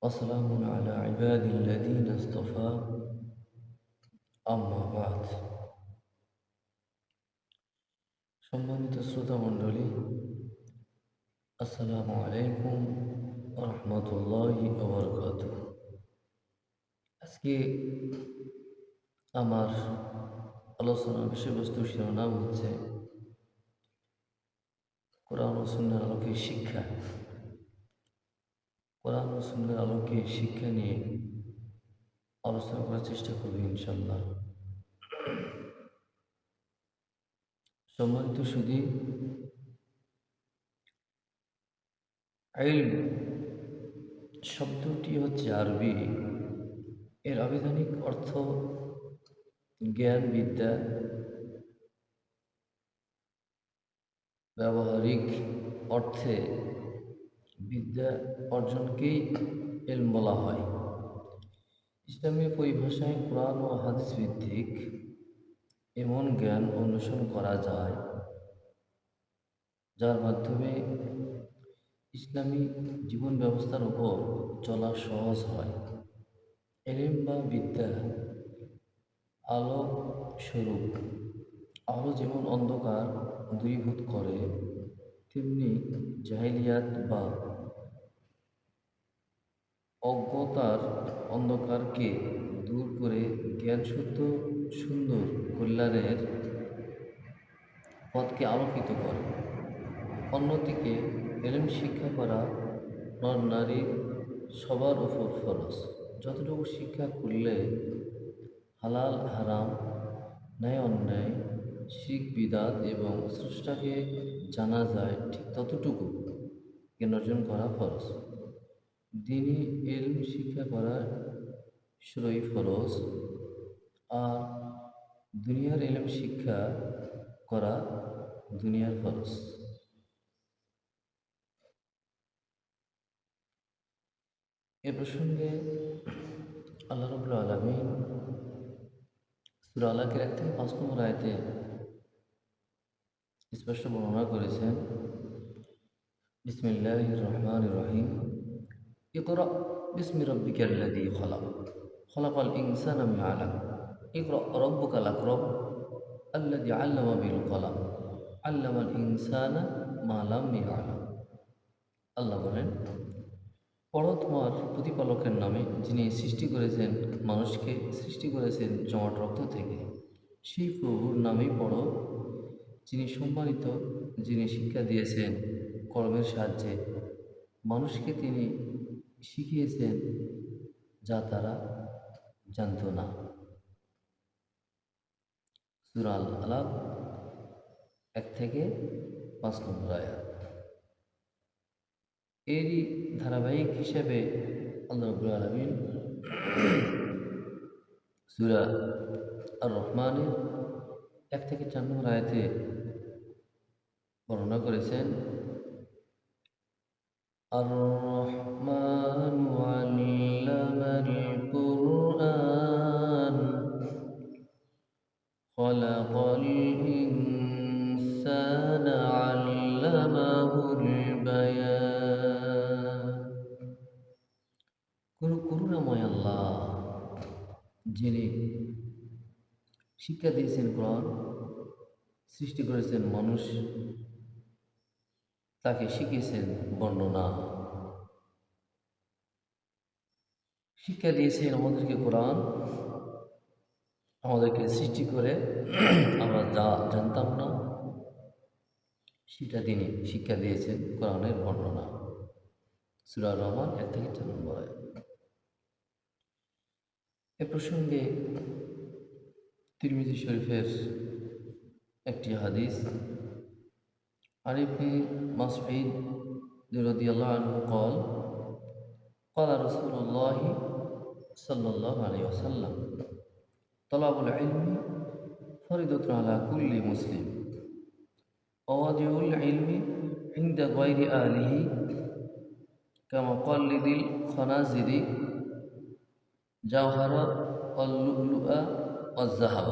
وسلام على عباد الذين اصطفى أما بعد সম্মানিত শ্রোতা মণ্ডলী, আসসালামু আলাইকুম রহমতুল্লাহি ওবরকাতুহ। আজকে আমার আলোচনার বিষয়বস্তু শিরোনাম হচ্ছে কোরআন ও সুন্নাহর আলোকে শিক্ষা। কোরআন ও সুন্নাহর আলোকে শিক্ষা নিয়ে আলোচনা করার চেষ্টা করব ইনশাল্লাহ। সম্মানিত সুধী, ইলম শব্দটি হচ্ছে আরবি। এর আবিধানিক অর্থ জ্ঞান, বিদ্যা। ব্যবহারিক অর্থে বিদ্যা অর্জনকেই ইলম বলা হয়। ইসলামী পরিভাষায় কোরআন ও হাদিস ভিত্তিক এমন জ্ঞান অন্বেষণ করা যায় যার মাধ্যমে ইসলামী জীবন ব্যবস্থার উপর চলা সহজ হয়। ইলম বা বিদ্যা আলো স্বরূপ। আলো যেমন অন্ধকার দূরীভূত করে, তেমনি জাহিলিয়াত বা অজ্ঞতার অন্ধকারকে দূর করে জ্ঞানশুদ্ধ সুন্দর কল্যাণের পথকে আলোকিত করে। অন্যদিকে এলম শিক্ষা করা নর নারী সবার উপর ফরজ। যতটুকু শিক্ষা করলে হালাল হারাম, ন্যায় অন্যায়, শিখ বিদাত এবং স্রষ্টাকে জানা যায়, ঠিক ততটুকু জ্ঞান অর্জন করা ফরজ। দ্বীনি ইলম শিক্ষা করা শুরুই ফরজ, আর দুনিয়ার ইলম শিক্ষা করা দুনিয়ার ফরজ। এ প্রসঙ্গে আল্লাহ রাব্বুল আলামিন সূরা আলাকের 1 থেকে 5 নম্বর আয়াতে স্পষ্ট বর্ণনা করেছেন, বিসমিল্লাহির রহমানির রহিম, ইকরা বিসমি রাব্বিকাল্লাযী খলাক, খলাকাল ইনসানা মিন আলাক, ইকরা রাব্বুকাল আকরাম, আল্লাযী আল্লামা বিল কলাম, আল্লামাল ইনসানা মা লাম ইয়ালাম। আল্লাহ বলেন, পড়ো তোমার প্রতিপালকের নামে, যিনি সৃষ্টি করেছেন মানুষকে, সৃষ্টি করেছেন জমাট রক্ত থেকে। সেই প্রভুর নামেই পড়ো, যিনি সম্মানিত, যিনি শিক্ষা দিয়েছেন কর্মের সাহায্যে। মানুষকে তিনি শিখিয়েছেন যা তারা জানত না। সূরা আল আলাক 1 থেকে 5 নম্বর আয়াত। এরই ধারাবাহিক হিসেবে আল্লাহ রাব্বুল আলামিন সূরা আর রহমানের 1 থেকে 4 নম্বর আয়াতে বর্ণনা করেছেন, আর রহমানু আল্লামাল কুরআন খলাকাল ইনসানা আল্লামাহুল বায়ান। করুণাময় আল্লাহ, যিনি শিক্ষা দিয়েছেন কোরআন, সৃষ্টি করেছেন মানুষ, তাকে শিখিয়েছেন বর্ণনা। শিক্ষা দিয়েছেন আমাদেরকে কোরআন, আমাদেরকে সৃষ্টি করে আমরা যা জানতাম না সেটা তিনি শিক্ষা দিয়েছেন কোরআনের বর্ণনা। সূরা রহমান 1 থেকে 4 নম্বর আয়াত। এ প্রসঙ্গে তিরমিজি শরীফের একটি হাদিস, عن ابن مسعود رضي الله عنه قال قال رسول الله صلى الله عليه وسلم طلب العلم فريضة على كل مسلم ووضع العلم عند غير أهله كمقلد الخنازير جوهر واللؤلؤ والذهب।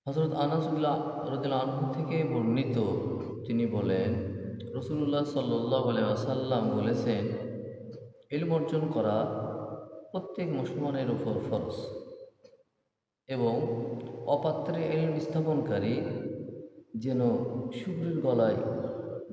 হযরত আনাস রাদিয়াল্লাহু আনহু থেকে বর্ণিত, তিনি বলেন, রসুল্লাহ সাল্লাল্লাহু আলাইহি ওয়াসাল্লাম বলেছেন, ইলম অর্জন করা প্রত্যেক মুসলমানের উপর ফরজ এবং অপাত্রে ইলম স্থাপনকারী যেন শুকরের গলায়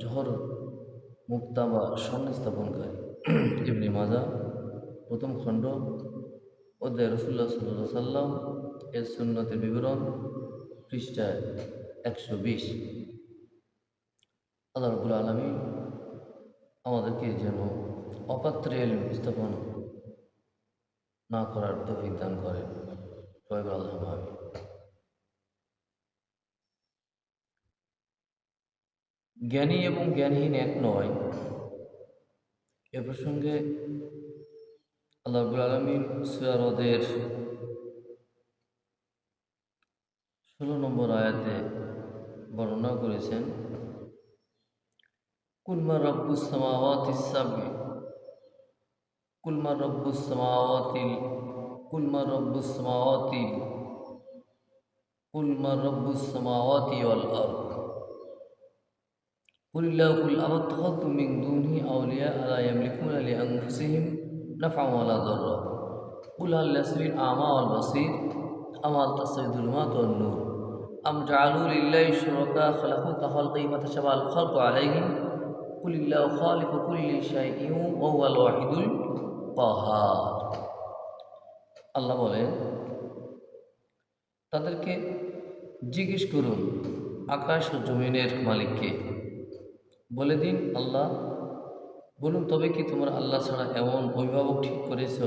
ঝড় মুক্তা বা স্বর্ণ স্থাপনকারী। ইবনে মাজা প্রথম খণ্ড অধ্যায় রসুল্লাহ সাল্লাল্লাহু সাল্লাম এর সুন্নতের বিবরণ পৃষ্ঠায় 120। আল্লাহ রাব্বুল আলামিন আমাদেরকে যেন অপাত্রে ইলম স্থাপন না করার তৌফিক দান করেন। সবাই বলে আল্লাহুম্মা আমিন। জ্ঞানী এবং জ্ঞানহীন এক নয়, এ প্রসঙ্গে আল্লাহ রাব্বুল আলামিন সূরা রদের 16 নম্বর আয়াতে বর্ণনা করেছেন, কুল মান রাব্বুস সামাওয়াতিস সাব'i কুল মান রাব্বুস সামাওয়াতিল কুল মান রাব্বুস সামাওয়াতিল কুল মান রাব্বুস সামাওয়াতি ওয়াল আরদ কুলিল্লাহু কুল আফাত্তাখাযতুম মিন দুনিহি আউলিয়া লা ইয়ামলিকুনা লিআনফুসিহিম নাফআন ওয়ালা দাররা কুল হাল ইয়াসতাবিল আ'মা ওয়াল বাসীর আম হাল তাস্তাবিল যুলুমাতু ওয়ান নূর আম জাআলু লিল্লাহি শুরাকা খালাকু কাখালকিহি ফাতাশাবাহাল খালকু আলাইহিম কুলিল্লাহু খালিকু কুল্লি শাইইন ওয়া হুয়াল ওয়াহিদুল কাহ্হার। আল্লাহ বলেন, তাদেরকে জিজ্ঞেস করুন আকাশ ও জমিনের মালিককে, বলে দিন আল্লাহ। বলুন, তবে কি তোমরা আল্লাহ ছাড়া এমন অভিভাবক ঠিক করেছ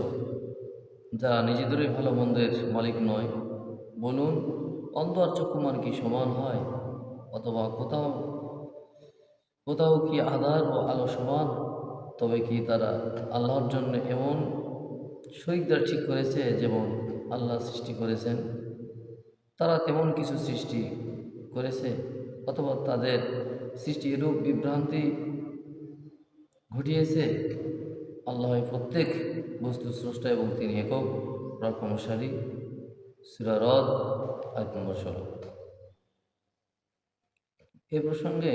যারা নিজেদেরই ভালো মন্দের মালিক নয়? বলুন, অন্ধ আর চক্ষুমান কি সমান হয়? অথবা কোথাও কোথাও কি আধার ও আলো সমান? তবে কি তারা আল্লাহর জন্য এমন শরীকদার ঠিক করেছে যেমন আল্লাহ সৃষ্টি করেছেন? তারা তেমন কিছু সৃষ্টি করেছে, অথবা তাদের সৃষ্টি এরূপ বিভ্রান্তি ঘটিয়েছে? আল্লাহ প্রত্যেক বস্তু স্রষ্টা এবং তিনি একক পরাক্রমশালী। সূরা রদ আয়াত নম্বর 16। এ প্রসঙ্গে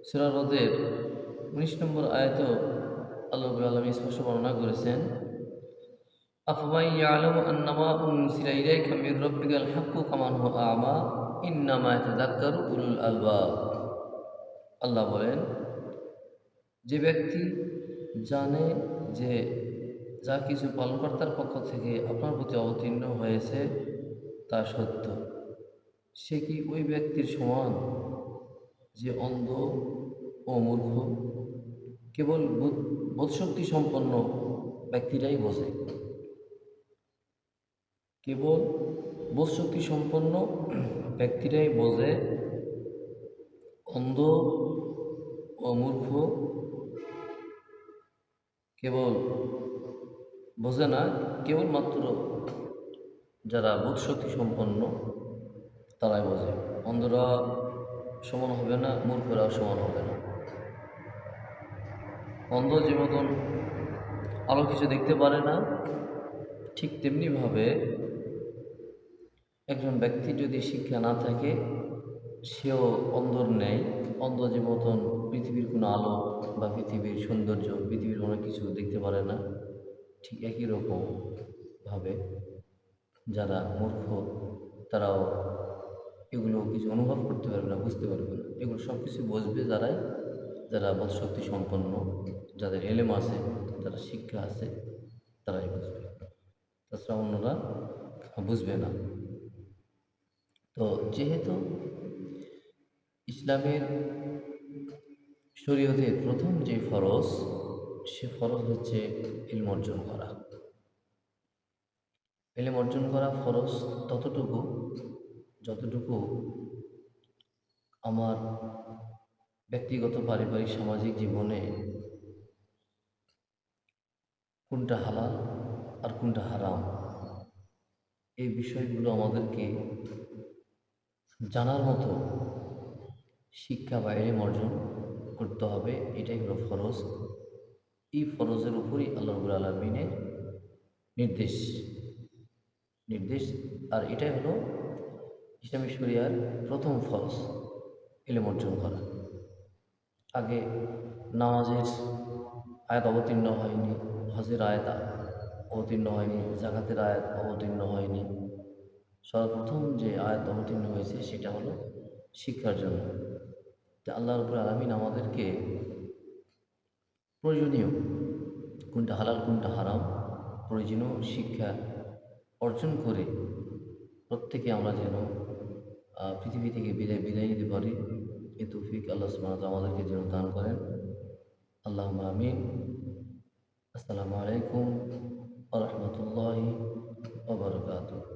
সূরা রদের 19 নম্বর আয়াতেও আল্লাহ রাব্বুল আলামিন স্পষ্ট বর্ণনা করেছেন, আফামান ইয়ালামু আন্নামা উনজিলা ইলাইকা মির রাব্বিকাল হাক্কু কামান হুয়া আ'মা ইন্নামা ইয়াতাযাক্কারু উলুল আলবাব। আল্লাহ বলেন, যে ব্যক্তি জানে যে যা কিছু পালনকর্তার পক্ষ থেকে আপনার প্রতি অবতীর্ণ হয়েছে তা সত্য, সে কি ওই ব্যক্তির সমান যে অন্ধ ও মূর্খ? কেবল বোধশক্তি সম্পন্ন ব্যক্তিরাই বোঝে। কেবল বোধশক্তি সম্পন্ন ব্যক্তিরাই বোঝে, অন্ধ ও মূর্খ কেবল বোঝে না। কেবলমাত্র যারা বোধশক্তি সম্পন্ন তারাই বোঝে। অন্ধরা সমান হবে না, মূর্খরাও সমান হবে না। অন্ধ যে মতন আলো কিছু দেখতে পারে না, ঠিক তেমনিভাবে একজন ব্যক্তি যদি শিক্ষা না থাকে সেও অন্ধর ন্যায়। অন্ধ যে মতন পৃথিবীর কোনো আলো বা পৃথিবীর সৌন্দর্য, পৃথিবীর অনেক কিছু দেখতে পারে না, ঠিক একই রকমভাবে যারা মূর্খ তারাও এগুলো কিছু অনুভব করতে পারবে না, বুঝতে পারবে না। এগুলো সব কিছু বুঝবে যারা বোধশক্তি সম্পন্ন, যাদের এলেম আছে, যারা শিক্ষা আছে, তারাই বুঝবে। তাছাড়া অন্যরা বুঝবে না। তো যেহেতু ইসলামের শরীয়তের প্রথম যে ফরজ, সে ফরজ হচ্ছে ইলম অর্জন করা। ইলম অর্জন করা ফরজ ততটুকু যতটুকু আমার ব্যক্তিগত, পারিবারিক, সামাজিক জীবনে কোনটা হালাল আর কোনটা হারাম, এই বিষয়গুলো আমাদেরকে জানার মতো শিক্ষা বা ইলম অর্জন করতে হবে। এটাই হলো ফরজ। এই ফরজের উপরই আল্লাহ রাব্বুল আলামিনের নির্দেশ। আর এটাই হলো ইসলামী শরিয়ার প্রথম ফরজ, ইলম অর্জন করা। আগে নামাজের আয়াত অবতীর্ণ হয়নি, হজের আয়াত অবতীর্ণ হয়নি, জাকাতের আয়াত অবতীর্ণ হয়নি। সর্বপ্রথম যে আয়াত অবতীর্ণ হয়েছে সেটা হলো শিক্ষার জন্য। তো আল্লাহ রাব্বুল আলামিন আমাদেরকে প্রয়োজনীয় কোনটা হালাল কোনটা হারাম প্রয়োজনীয় শিক্ষা অর্জন করে প্রত্যেকে আমরা যেন পৃথিবী থেকে বিদায় নিতে পারি, এ তৌফিক আল্লাহ সুবহানাহু ওয়া তাআলা আমাদেরকে যেন দান করেন। আল্লাহুম্মা আমিন। আসসালামু আলাইকুম ওয়া রাহমাতুল্লাহি ওয়া বারাকাতুহু।